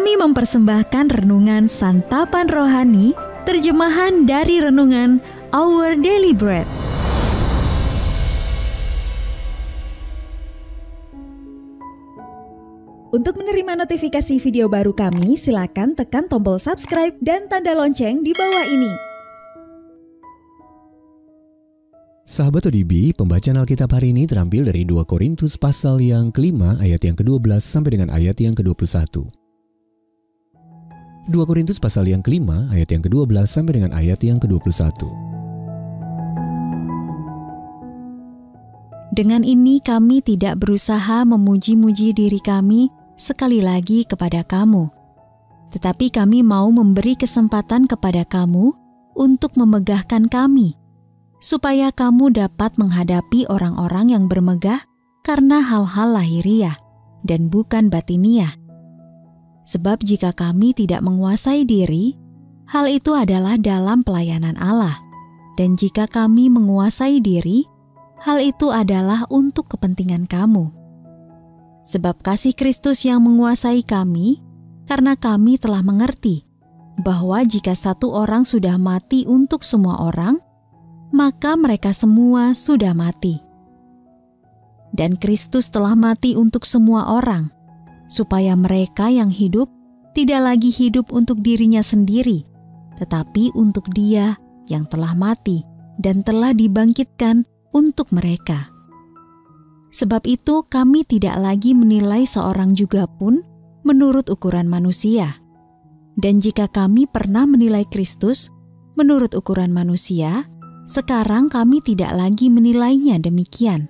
Kami mempersembahkan renungan Santapan Rohani, terjemahan dari renungan Our Daily Bread. Untuk menerima notifikasi video baru kami, silakan tekan tombol subscribe dan tanda lonceng di bawah ini. Sahabat ODB, pembacaan Alkitab hari ini terambil dari 2 Korintus pasal yang ke-5 ayat yang ke-12 sampai dengan ayat yang ke-21. 2 Korintus pasal yang ke-5 ayat yang ke-12 sampai dengan ayat yang ke-21. Dengan ini kami tidak berusaha memuji-muji diri kami sekali lagi kepada kamu. Tetapi kami mau memberi kesempatan kepada kamu untuk memegahkan kami, supaya kamu dapat menghadapi orang-orang yang bermegah karena hal-hal lahiriah dan bukan batiniah. Sebab jika kami tidak menguasai diri, hal itu adalah dalam pelayanan Allah. Dan jika kami menguasai diri, hal itu adalah untuk kepentingan kamu. Sebab kasih Kristus yang menguasai kami, karena kami telah mengerti bahwa jika satu orang sudah mati untuk semua orang, maka mereka semua sudah mati. Dan Kristus telah mati untuk semua orang, supaya mereka yang hidup tidak lagi hidup untuk dirinya sendiri, tetapi untuk Dia yang telah mati dan telah dibangkitkan untuk mereka. Sebab itu kami tidak lagi menilai seorang juga pun menurut ukuran manusia. Dan jika kami pernah menilai Kristus menurut ukuran manusia, sekarang kami tidak lagi menilainya demikian.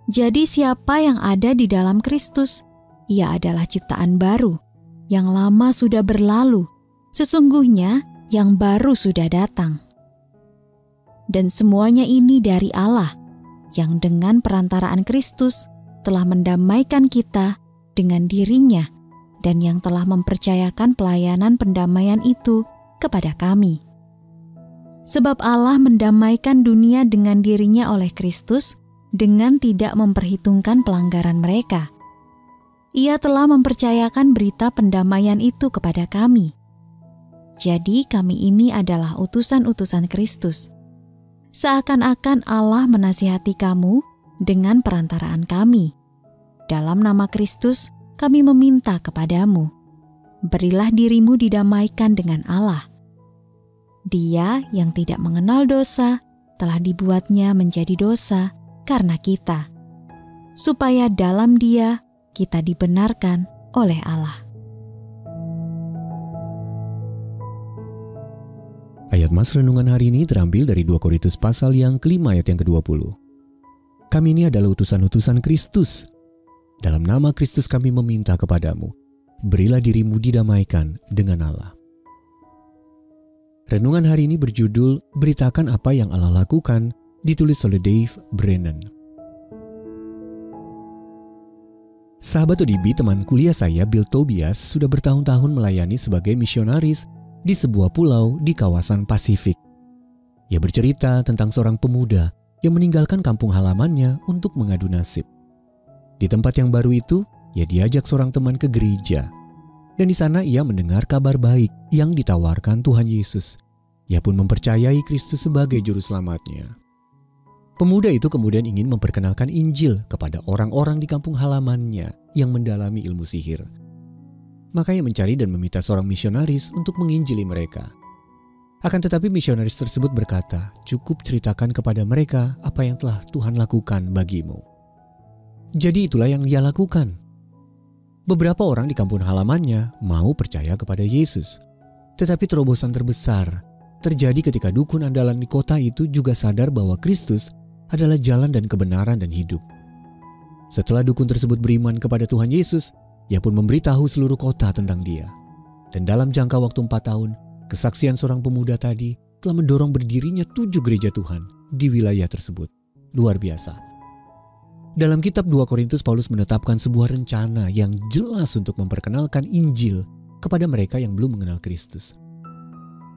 Jadi siapa yang ada di dalam Kristus, ia adalah ciptaan baru, yang lama sudah berlalu, sesungguhnya yang baru sudah datang. Dan semuanya ini dari Allah, yang dengan perantaraan Kristus telah mendamaikan kita dengan dirinya, dan yang telah mempercayakan pelayanan pendamaian itu kepada kami. Sebab Allah mendamaikan dunia dengan dirinya oleh Kristus dengan tidak memperhitungkan pelanggaran mereka. Ia telah mempercayakan berita pendamaian itu kepada kami. Jadi kami ini adalah utusan-utusan Kristus. Seakan-akan Allah menasihati kamu dengan perantaraan kami. Dalam nama Kristus kami meminta kepadamu, berilah dirimu didamaikan dengan Allah. Dia yang tidak mengenal dosa telah dibuatnya menjadi dosa karena kita, supaya dalam Dia kita dibenarkan oleh Allah. Ayat Mas renungan hari ini terambil dari 2 Korintus pasal yang ke-5 ayat yang ke-20. Kami ini adalah utusan-utusan Kristus. Dalam nama Kristus kami meminta kepadamu, berilah dirimu didamaikan dengan Allah. Renungan hari ini berjudul Beritakan Apa Yang Allah Lakukan, ditulis oleh Dave Brennan. Sahabat ODB, teman kuliah saya Bill Tobias sudah bertahun-tahun melayani sebagai misionaris di sebuah pulau di kawasan Pasifik. Ia bercerita tentang seorang pemuda yang meninggalkan kampung halamannya untuk mengadu nasib. Di tempat yang baru itu, ia diajak seorang teman ke gereja. Dan di sana ia mendengar kabar baik yang ditawarkan Tuhan Yesus. Ia pun mempercayai Kristus sebagai juru selamatnya. Pemuda itu kemudian ingin memperkenalkan Injil kepada orang-orang di kampung halamannya yang mendalami ilmu sihir. Maka ia mencari dan meminta seorang misionaris untuk menginjili mereka. Akan tetapi misionaris tersebut berkata, cukup ceritakan kepada mereka apa yang telah Tuhan lakukan bagimu. Jadi itulah yang ia lakukan. Beberapa orang di kampung halamannya mau percaya kepada Yesus. Tetapi terobosan terbesar terjadi ketika dukun andalan di kota itu juga sadar bahwa Kristus adalah jalan dan kebenaran dan hidup. Setelah dukun tersebut beriman kepada Tuhan Yesus, ia pun memberitahu seluruh kota tentang Dia. Dan dalam jangka waktu 4 tahun, kesaksian seorang pemuda tadi telah mendorong berdirinya 7 gereja Tuhan di wilayah tersebut. Luar biasa. Dalam kitab 2 Korintus, Paulus menetapkan sebuah rencana yang jelas untuk memperkenalkan Injil kepada mereka yang belum mengenal Kristus.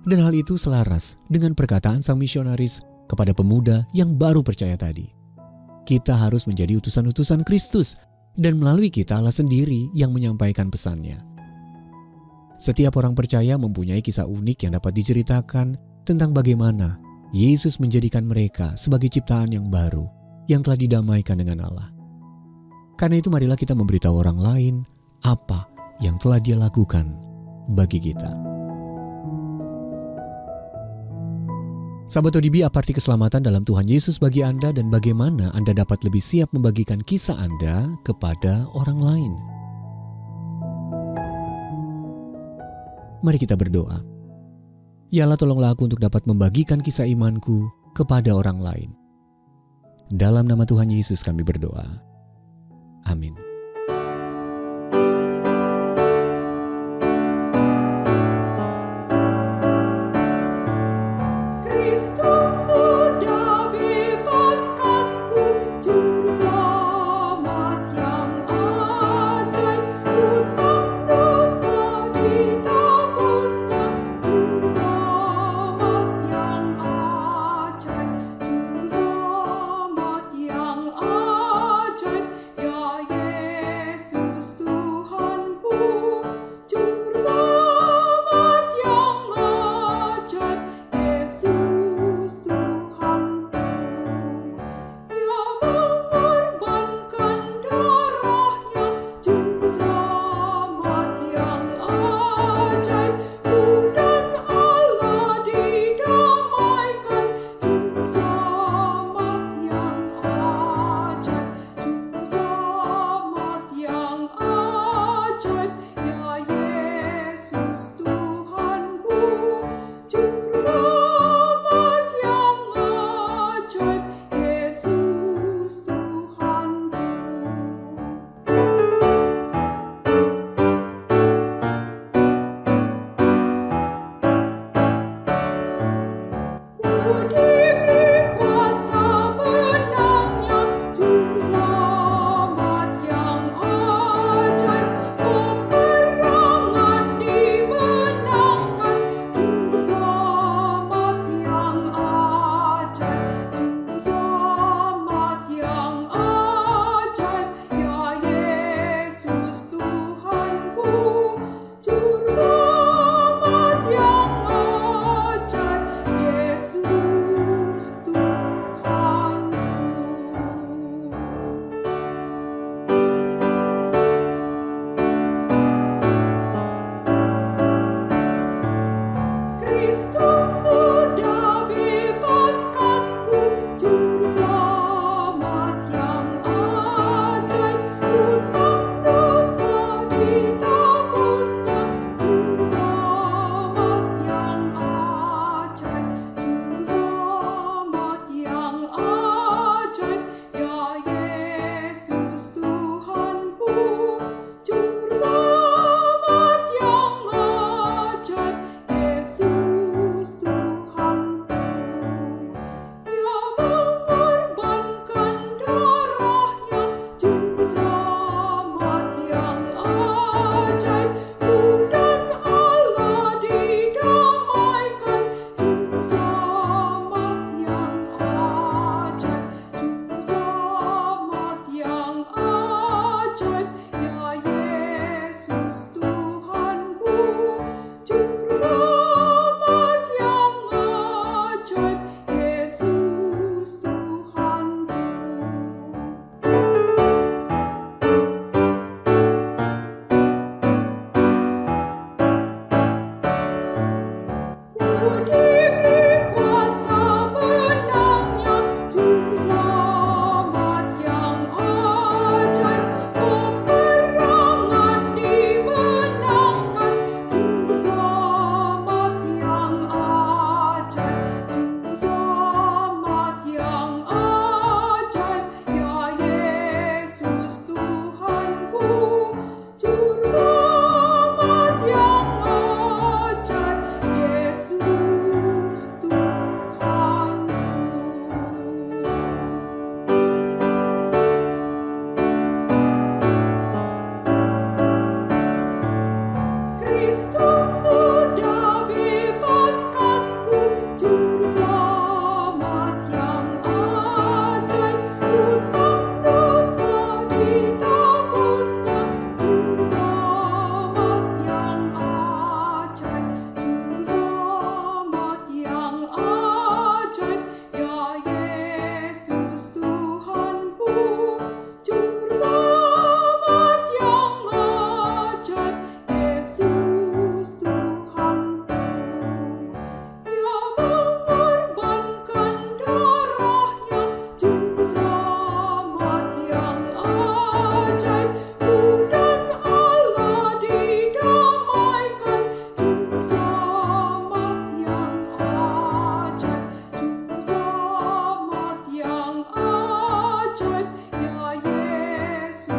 Dan hal itu selaras dengan perkataan sang misionaris kepada pemuda yang baru percaya tadi. Kita harus menjadi utusan-utusan Kristus, dan melalui kita Allah sendiri yang menyampaikan pesannya. Setiap orang percaya mempunyai kisah unik yang dapat diceritakan tentang bagaimana Yesus menjadikan mereka sebagai ciptaan yang baru yang telah didamaikan dengan Allah. Karena itu marilah kita memberitahu orang lain apa yang telah Dia lakukan bagi kita. Sahabat ODB, apa arti keselamatan dalam Tuhan Yesus bagi Anda dan bagaimana Anda dapat lebih siap membagikan kisah Anda kepada orang lain? Mari kita berdoa. Ya Allah, tolonglah aku untuk dapat membagikan kisah imanku kepada orang lain. Dalam nama Tuhan Yesus kami berdoa. Amin. Ya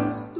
Yesus.